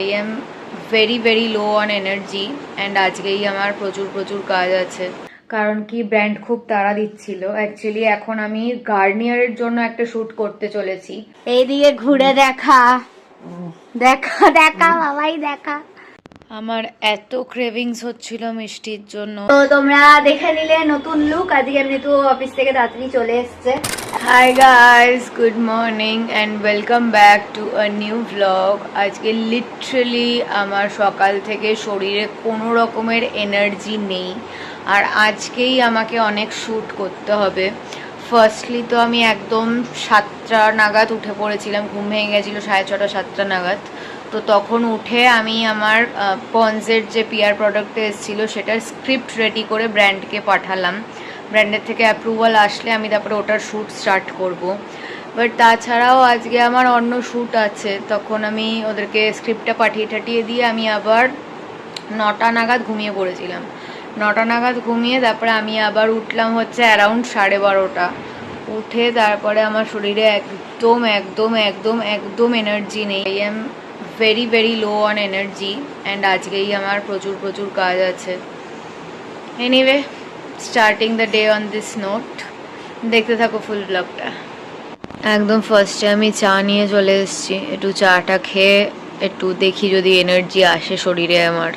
I am very low on energy and আজকেই আমার প্রচুর কাজ আছে কারণ কি ব্র্যান্ড খুব তাড়া দিচ্ছিল। অ্যাকচুয়ালি এখন আমি গার্নিয়ারের জন্য একটা শুট করতে চলেছি। এইদিকে ঘুরে দেখা দেখা দেখা বাবাই দেখা। আমার এত ক্রেভিংস হচ্ছিল মিষ্টির জন্য, তো তোমরা দেখে নিলে নতুন লুক। আজকে এমনি তো অফিস থেকে তাড়াতাড়ি চলে এসছে। Hi guys, good morning and welcome back to a new vlog. আজকে লিটারালি আমার সকাল থেকে শরীরে কোনো রকমের এনার্জি নেই, আর আজকেই আমাকে অনেক শ্যুট করতে হবে। ফার্স্টলি তো আমি একদম 7টা নাগাদ উঠে পড়েছিলাম, ঘুম ভেঙে গেছিলো 6:30 7টা নাগাদ। তো তখন উঠে আমি আমার পন্সের যে পিআর প্রোডাক্টটা এসেছিলো সেটার স্ক্রিপ্ট রেডি করে ব্র্যান্ডকে পাঠালাম। ব্র্যান্ডের থেকে অ্যাপ্রুভাল আসলে আমি তারপরে ওটার শ্যুট স্টার্ট করব। বাট তাছাড়াও আজকে আমার অন্য শ্যুট আছে, তখন আমি ওদেরকে স্ক্রিপ্টটা পাঠিয়ে দিয়ে আমি আবার 9টা নাগাদ ঘুমিয়ে পড়েছিলাম। 9টা নাগাদ ঘুমিয়ে তারপরে আমি আবার উঠলাম হচ্ছে অ্যারাউন্ড 12:30। উঠে তারপরে আমার শরীরে একদম এনার্জি নেই। I am very low on energy and আজকেই আমার প্রচুর কাজ আছে। Anyway, starting the day on this note. দেখতে থাকো ফুল ব্লগটা। একদম ফার্স্টে আমি চা নিয়ে চলে এসেছি, একটু চাটা খেয়ে একটু দেখি যদি এনার্জি আসে শরীরে আমার।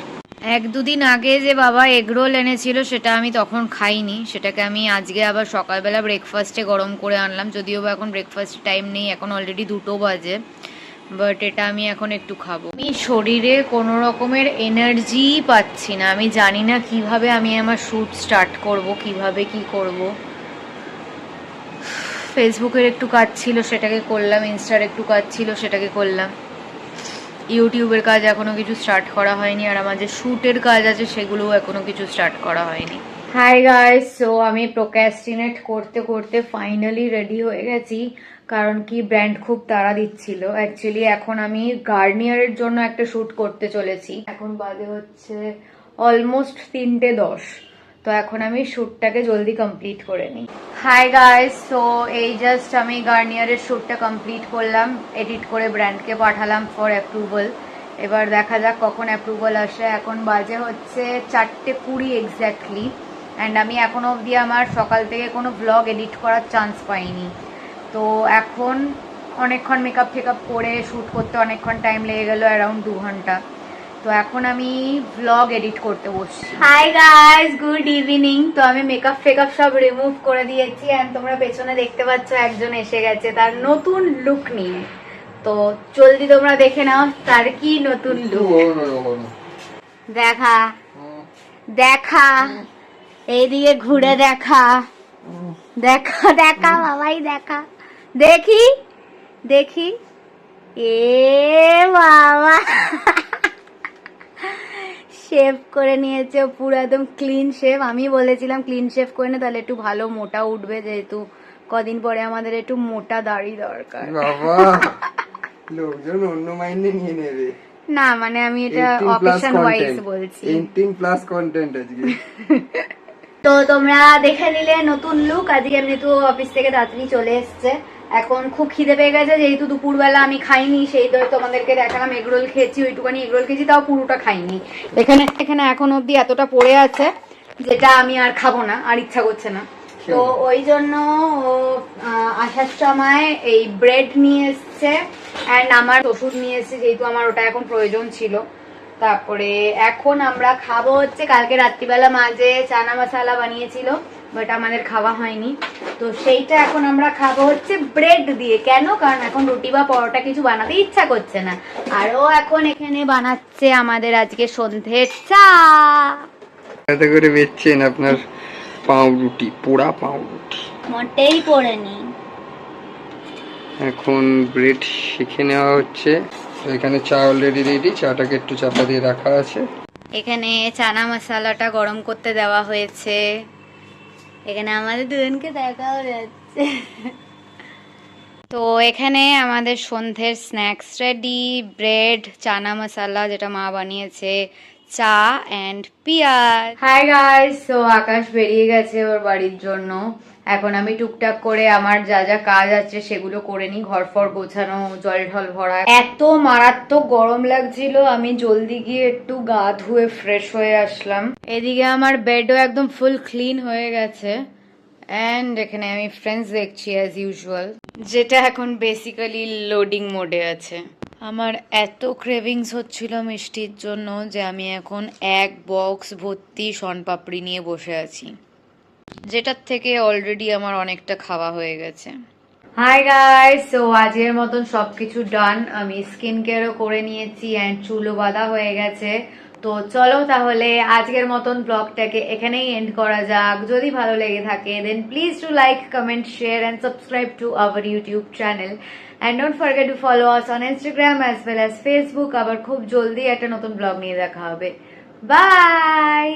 1-2 দিন আগে যে বাবা এগরোল এনেছিল সেটা আমি তখন খাইনি, সেটাকে আমি আজকে আবার সকালবেলা ব্রেকফাস্টে গরম করে আনলাম। যদিও বা এখন ব্রেকফাস্ট টাইম নেই, এখন অলরেডি 2টো বাজে, বাট এটা আমি এখন একটু খাবো। আমি শরীরে কোনো রকমের এনার্জি পাচ্ছি না, আমি জানি না কিভাবে আমি আমার শ্যুট স্টার্ট করব, কিভাবে কি করব। ফেসবুকের একটু কাজ ছিল সেটাকে করলাম, ইনস্টার একটু কাজ ছিল সেটাকে করলাম, ইউটিউবের কাজ এখনো কিছু স্টার্ট করা হয়নি, আর আমার যে শ্যুটের কাজ আছে সেগুলোও এখনো কিছু স্টার্ট করা হয়নি। হাই গাইস, সো আমি প্রোক্রাস্টিনেট করতে ফাইনালি রেডি হয়ে গেছি, কারণ কি ব্র্যান্ড খুব তাড়া দিচ্ছিল। অ্যাকচুয়ালি এখন আমি গার্নিয়ারের জন্য একটা শ্যুট করতে চলেছি। এখন বাজে হচ্ছে অলমোস্ট 3:10, তো এখন আমি শ্যুটটাকে জলদি কমপ্লিট করে নিই। হাই গাইস, সো এই জাস্ট আমি গার্নিয়ারের শ্যুটটা কমপ্লিট করলাম, এডিট করে ব্র্যান্ডকে পাঠালাম ফর অ্যাপ্রুভাল। এবার দেখা যাক কখন অ্যাপ্রুভাল আসে। এখন বাজে হচ্ছে 4:20 এক্স্যাক্টলি, অ্যান্ড আমি এখনও অবধি আমার সকাল থেকে কোনো ভ্লগ এডিট করার চান্স পাইনি। তো এখন অনেকক্ষণ মেকআপ টেকআপ করে শ্যুট করতে অনেকক্ষণ টাইম লেগে গেল, অ্যারাউন্ড 2 ঘন্টা। তো এখন আমি ভ্লগ এডিট করতে বসছি। Hi guys, good evening. তো আমি মেকআপ ফেকআপ সব রিমুভ করে দিয়েছি, অ্যান্ড তোমরা পেছনে দেখতে পাচ্ছ একজন এসে গেছে তার নতুন লুক নিয়ে। তো জলদি তোমরা দেখে নাও তার কি নতুন লুক। দেখা দেখা এইদিকে ঘুরে দেখা দেখা দেখা বাবাই দেখা। দেখি দেখি, এ বাবা শেভ করে নিয়েছে পুরো একদম ক্লিন শেভ। আমি বলেছিলাম ক্লিন শেভ করে নে, তাহলে একটু ভালো মোটা উঠবে, যেহেতু কদিন পরে আমাদের একটু মোটা দাড়ি দরকার। বাবা লোকজন অন্য মাইন্ডে নিয়ে নেবে না, মানে আমি এটা অকেশন ওয়াইজ বলছি। 18+ কন্টেন্ট আজকে। তো তোমরা দেখে নিলে নতুন লুক। আজকে এমনি তো অফিস থেকে তাড়াতাড়ি চলে এসছে। এখন খুব খিদে পেয়ে গেছে, যেহেতু দুপুরবেলা আমি খাইনি, সেই তো তোমাদেরকে দেখালাম এগরোল খেয়েছি, ওইটুকানি এগরোল খেয়েছি, তাও পুরোটা খাইনি। এখানে এখন অব্দি এতটা পড়ে আছে যেটা আমি আর খাবো না, আর ইচ্ছা করছে না। তো ওই জন্য আসার সময় এই ব্রেড নিয়ে এসছে, অ্যান্ড আমার ওষুধ নিয়ে এসছে, যেহেতু আমার ওটা এখন প্রয়োজন ছিল। তারপরে এখন আমরা খাবো হচ্ছে, কালকে রাত্রিবেলা মাঝে চানা মশলা বানিয়েছিল, বাট আমাদের খাওয়া হয়নি, তো সেইটা এখন আমরা খাবো হচ্ছে ব্রেড দিয়ে। কেন? কারণ এখন রুটি বা পরোটা কিছু বানাতে ইচ্ছা করছে না। আরও এখন এখানে বানাচ্ছে আমাদের আজকে সন্ধ্যের চা। এতে করে বেচছেন আপনার পাউরুটি, পোড়া পাউরুটি। মোটেই পড়েনি। এখন ব্রেড শিখে নেওয়া হচ্ছে। এখানে চা অলরেডি রেডি, চাটাকে একটু চাপা দিয়ে রাখা আছে। এখানে চানা মশলাটা গরম করতে দেওয়া হয়েছে। এখানে আমাদের দুজনকে দেখাও যাচ্ছে। তো এখানে আমাদের সন্ধ্যের snacks ready, bread, chana masala যেটা মা বানিয়েছে, চা অ্যান্ড পিয়াজ। হাই গাইস, তো আকাশ বেরিয়ে গেছে ওর বাড়ির জন্য, এখন আমি টুকটাক করে আমার যা যা কাজ আছে সেগুলো করে নিই, ঘর ফর গোছানো, জল ঢল ভরা। এত মারাত্মক গরম লাগছিল, আমি জলদি গিয়ে একটু গা ধুয়ে ফ্রেশ হয়ে আসলাম। এদিকে আমার বেডও একদম ফুল ক্লিন হয়ে গেছে। অ্যান্ড এখানে আমি ফ্রেন্ডস দেখছি অ্যাজ ইউজুয়াল, যেটা এখন বেসিক্যালি লোডিং মোডে আছে। আমার এত ক্রেভিংস হচ্ছিল মিষ্টির জন্য যে আমি এখন এক বক্স ভর্তি শনপাপড়ি নিয়ে বসে আছি, যেটার থেকে অলরেডি আমার অনেকটা খাওয়া হয়ে গেছে। হাই গাইস, সো আজকের মতন সবকিছু ডান। আমি স্কিন কেয়ারও করে নিয়েছি অ্যান্ড চুলও বাঁধা হয়ে গেছে। তো চলো তাহলে আজকের মতন ব্লগটাকে এখানেই এন্ড করা যাক। যদি ভালো লেগে থাকে দেন please to like, comment, share and subscribe to our YouTube channel. And don't forget to follow us on Instagram as well as Facebook. আবার খুব জলদি একটা নতুন ব্লগ নিয়ে দেখা হবে। বাই।